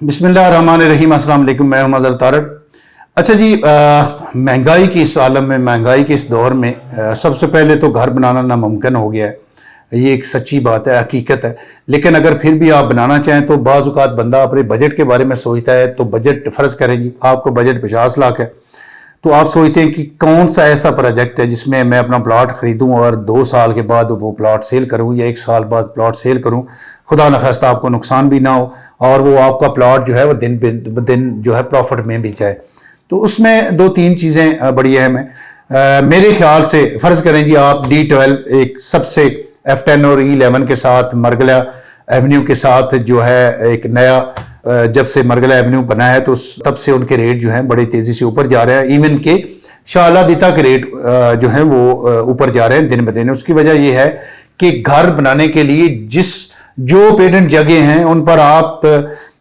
बिस्मिल्लाहिर्रहमानिर्रहीम, अस्सलाम वालेकुम। मैं हूं मज़हर तारक। अच्छा जी, महंगाई की इस आलम में, महंगाई के इस दौर में सबसे पहले तो घर बनाना नामुमकिन हो गया है। ये एक सच्ची बात है, हकीकत है। लेकिन अगर फिर भी आप बनाना चाहें तो बाज़ औक़ात बंदा अपने बजट के बारे में सोचता है। तो बजट फ़र्ज़ करें जी, आपका बजट 50 लाख है, तो आप सोचते हैं कि कौन सा ऐसा प्रोजेक्ट है जिसमें मैं अपना प्लॉट खरीदूं और 2 साल के बाद वो प्लॉट सेल करूं या 1 साल बाद प्लॉट सेल करूं, खुदा न खास्ता आपको नुकसान भी ना हो और वो आपका प्लॉट जो है वो दिन दिन जो है प्रॉफिट में भी जाए। तो उसमें 2-3 चीज़ें बड़ी अहम है मेरे ख्याल से। फ़र्ज़ करें जी, आप D12 एक सबसे F10 और E11 के साथ मरगला एवेन्यू के साथ जो है एक नया, जब से मरगला एवेन्यू बना है तो तब से उनके रेट जो हैं बड़ी तेज़ी से ऊपर जा रहे हैं। इवन के शालादिता के रेट जो हैं वो ऊपर जा रहे हैं दिन ब दिन। उसकी वजह यह है कि घर बनाने के लिए जो पेटेंट जगह हैं उन पर आप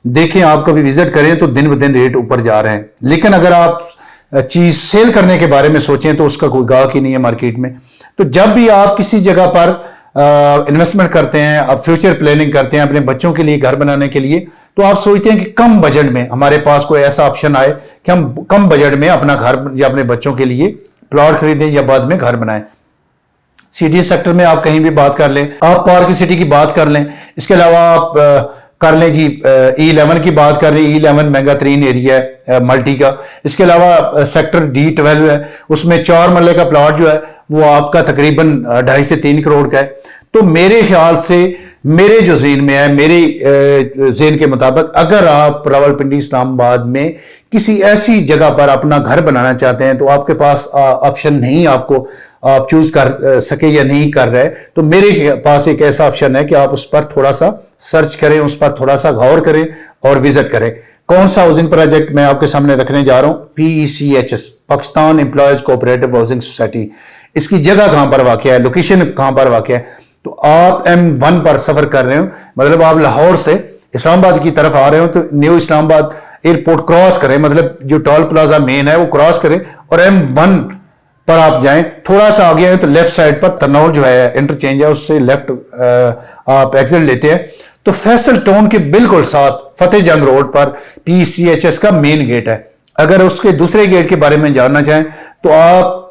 देखें, आप कभी विजिट करें तो दिन ब दिन रेट ऊपर जा रहे हैं। लेकिन अगर आप चीज़ सेल करने के बारे में सोचें तो उसका कोई गाहक ही नहीं है मार्केट में। तो जब भी आप किसी जगह पर इन्वेस्टमेंट करते हैं, आप फ्यूचर प्लानिंग करते हैं अपने बच्चों के लिए, घर बनाने के लिए, तो आप सोचते हैं कि कम बजट में हमारे पास कोई ऐसा ऑप्शन आए कि हम कम बजट में अपना घर या अपने बच्चों के लिए प्लॉट खरीदें या बाद में घर बनाएं। सिटी सेक्टर में आप कहीं भी बात कर लें, आप पार्क सिटी की बात कर लें, इसके अलावा आप कर लें जी E11 की बात कर लें। E11 महंगा तरीन एरिया है मल्टी का। इसके अलावा सेक्टर D12 है, उसमें 4 मरले का प्लॉट जो है वो आपका तकरीबन 2.5 से 3 करोड़ का है। तो मेरे ख्याल से, मेरे जो ज़हन में है, मेरे ज़हन के मुताबिक, अगर आप रावलपिंडी इस्लामाबाद में किसी ऐसी जगह पर अपना घर बनाना चाहते हैं तो आपके पास ऑप्शन नहीं, आपको आप चूज कर सके या नहीं कर रहे, तो मेरे पास एक ऐसा ऑप्शन है कि आप उस पर थोड़ा सा सर्च करें, उस पर थोड़ा सा गौर करें और विजिट करें। कौन सा हाउसिंग प्रोजेक्ट मैं आपके सामने रखने जा रहा हूं? PECHS, Pakistan employees cooperative housing society. इसकी जगह कहां पर वाक़ है, लोकेशन कहां पर वाक़ है? तो आप M1 पर सफर कर रहे हो, मतलब आप लाहौर से इस्लामाबाद की तरफ आ रहे हो, तो न्यू इस्लामाबाद एयरपोर्ट क्रॉस करें, मतलब जो टोल प्लाजा मेन है वो क्रॉस करें और M1 पर आप जाएं। थोड़ा सा आगे आए तो लेफ्ट साइड पर तनौल जो है इंटरचेंज है, उससे लेफ्ट आप एग्जिट लेते हैं तो फैसल टाउन के बिल्कुल साथ फतेह जंग रोड पर PECHS का मेन गेट है। अगर उसके दूसरे गेट के बारे में जानना चाहें तो आप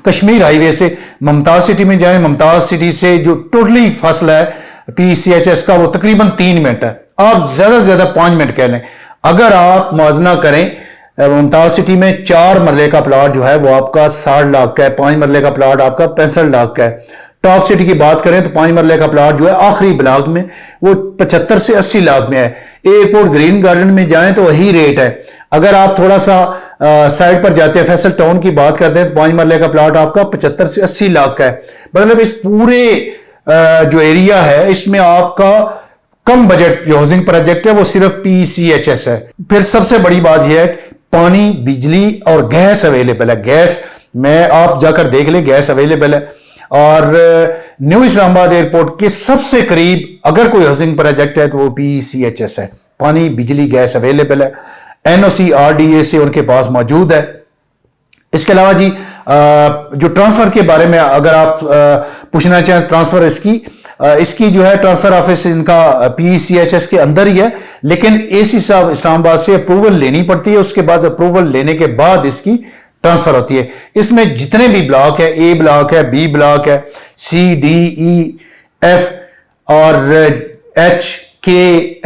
कश्मीर हाईवे से मुमताज सिटी में जाएं। मुमताज सिटी से जो टोटली फासला है PECHS का वो तकरीबन 3 मिनट है, आप ज्यादा से ज्यादा 5 मिनट कह लें। अगर आप मुआवजा करें, मुमताज सिटी में 4 मरले का प्लॉट जो है वो आपका 60 लाख का है, 5 मरले का प्लॉट आपका 65 लाख का है। टॉप सिटी की बात करें तो 5 मरले का प्लॉट जो है आखिरी ब्लॉक में वो 75 से 80 लाख में है। एयरपोर्ट ग्रीन गार्डन में जाएं तो वही रेट है। अगर आप थोड़ा सा साइड पर जाते हैं, फैसल टाउन की बात करते हैं तो 5 मरले का प्लॉट आपका 75 से 80 लाख का है। मतलब इस पूरे जो एरिया है इसमें आपका कम बजट जो हाउसिंग प्रोजेक्ट है वो सिर्फ PECHS है। फिर सबसे बड़ी बात यह है पानी, बिजली और गैस अवेलेबल है। गैस में आप जाकर देख लें, गैस अवेलेबल है। और न्यू इस्लामाबाद एयरपोर्ट के सबसे करीब अगर कोई हाउसिंग प्रोजेक्ट है तो वो PECHS है। पानी, बिजली, गैस अवेलेबल है। NOC RDA से उनके पास मौजूद है। इसके अलावा जी जो ट्रांसफर के बारे में अगर आप पूछना चाहें, ट्रांसफर इसकी जो है ट्रांसफर ऑफिस इनका PECHS के अंदर ही है, लेकिन AC साहब इस्लामाबाद से अप्रूवल लेनी पड़ती है। उसके बाद अप्रूवल लेने के बाद इसकी ट्रांसफर होती है। इसमें जितने भी ब्लॉक है, A ब्लॉक है, B ब्लॉक है, C D E F और H K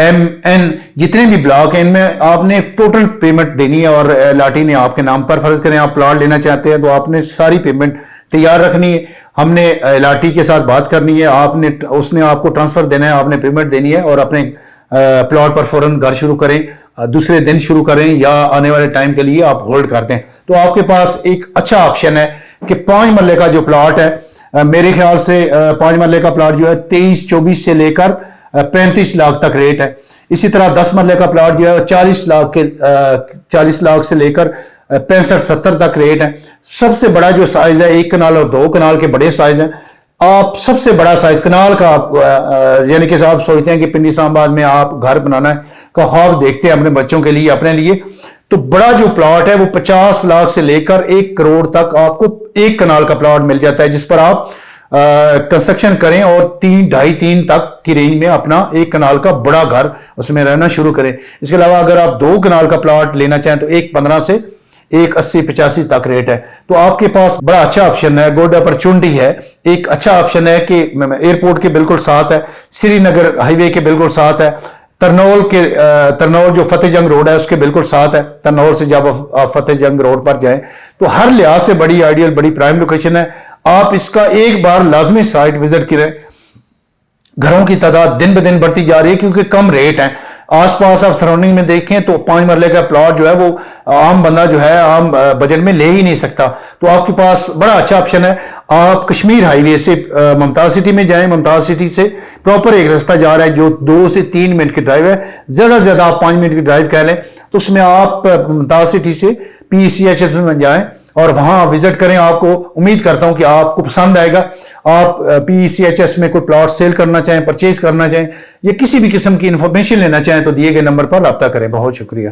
M N जितने भी ब्लॉक हैं, इनमें आपने टोटल पेमेंट देनी है और लाठी ने आपके नाम पर, फर्ज करें आप प्लॉट लेना चाहते हैं तो आपने सारी पेमेंट तैयार रखनी है। हमने लाठी के साथ बात करनी है, उसने आपको ट्रांसफर देना है, आपने पेमेंट देनी है और अपने प्लॉट पर फौरन घर शुरू करें, दूसरे दिन शुरू करें या आने वाले टाइम के लिए आप होल्ड करते हैं। तो आपके पास एक अच्छा ऑप्शन है कि 5 मरले का जो प्लॉट है, मेरे ख्याल से 5 मरले का प्लॉट जो है 23-24 से लेकर 35 लाख तक रेट है। इसी तरह 10 मरले का प्लॉट जो है 40 लाख से लेकर 65-70 तक रेट है। सबसे बड़ा जो साइज है 1 कनाल और 2 कनाल के बड़े साइज हैं। आप सबसे बड़ा साइज कनाल का आप यानी कि आप सोचते हैं कि पिंडी इस्लामाबाद में आप घर बनाना का ख्वाब देखते हैं अपने बच्चों के लिए, अपने लिए, तो बड़ा जो प्लॉट है वो 50 लाख से लेकर 1 करोड़ तक आपको 1 कनाल का प्लॉट मिल जाता है, जिस पर आप कंस्ट्रक्शन करें और 3.5-3 तक की रेंज में अपना 1 कनाल का बड़ा घर उसमें रहना शुरू करें। इसके अलावा अगर आप 2 कनाल का प्लॉट लेना चाहें तो 1.15 से 1.80-85 तक रेट है। तो आपके पास बड़ा अच्छा ऑप्शन है, गुड अपॉर्चुनिटी है। एक अच्छा ऑप्शन है कि एयरपोर्ट के बिल्कुल साथ है, श्रीनगर हाईवे के बिल्कुल साथ है, तरनौल जो फतेह जंग रोड है उसके बिल्कुल साथ है। तरनौल से जब आप फतेह जंग रोड पर जाएं तो हर लिहाज से बड़ी आइडियल, बड़ी प्राइम लोकेशन है। आप इसका एक बार लाजमी साइट विजिट करें। घरों की तादाद दिन ब दिन बढ़ती जा रही है क्योंकि कम रेट है। आसपास आप सराउंडिंग में देखें तो 5 मरले का प्लॉट जो है वो आम बंदा जो है आम बजट में ले ही नहीं सकता। तो आपके पास बड़ा अच्छा ऑप्शन है। आप कश्मीर हाईवे से मुमताज सिटी में जाएं। मुमताज सिटी से प्रॉपर एक रास्ता जा रहा है जो 2 से 3 मिनट की ड्राइव है। ज्यादा से ज्यादा आप 5 मिनट की ड्राइव कह लें तो उसमें आप मुमताज सिटी से PCHS में जाएं और वहां विजिट करें। आपको उम्मीद करता हूं कि आपको पसंद आएगा। आप PCHS में कोई प्लॉट सेल करना चाहें, परचेज करना चाहें या किसी भी किस्म की इंफॉर्मेशन लेना चाहें तो दिए गए नंबर पर रब्ता करें। बहुत शुक्रिया।